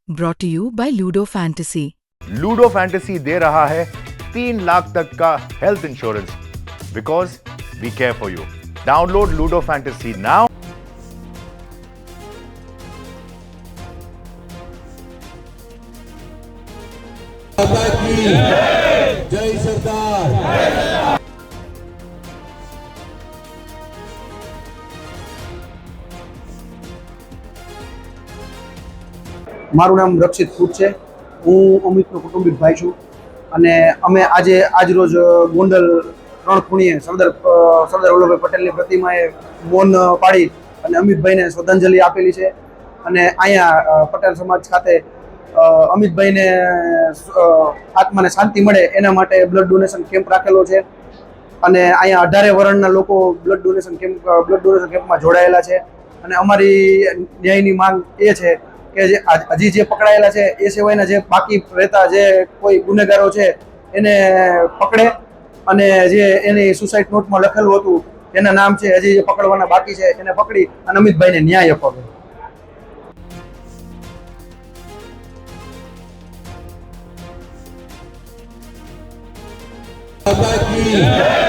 Brought to you by Ludo Fantasy. Ludo Fantasy दे रहा है 3 लाख तक का health insurance because we care for you. Download Ludo Fantasy now. जय सरदार। મારું નામ રક્ષિત ફૂટ છે। હું અમિતનો કુટુંબિક ભાઈ છું અને અમે આજ રોજ ગોંડલ રણખૂણીએ સરદાર વલ્લભભાઈ પટેલની પ્રતિમાએ મૌન પાડી અને અમિતભાઈને શ્રદ્ધાંજલિ આપેલી છે। અને અહીંયા પટેલ સમાજ ખાતે અમિતભાઈને આત્માને શાંતિ મળે એના માટે બ્લડ ડોનેશન કેમ્પ રાખેલો છે અને અહીંયા 18 વર્ષના લોકો બ્લડ ડોનેશન કેમ્પમાં જોડાયેલા છે। અને અમારી ન્યાયની માંગ એ છે કે હજી જે પકડાયેલા છે એ સિવાયના જે બાકી રહેતા જે કોઈ ગુનેગારો છે એને પકડે અને જે એની સુસાઇડ નોટમાં લખેલું હતું એના નામ છે હજી જે પકડવાના બાકી છે એને પકડી અને અમિતભાઈને ન્યાય અપાવે। माता की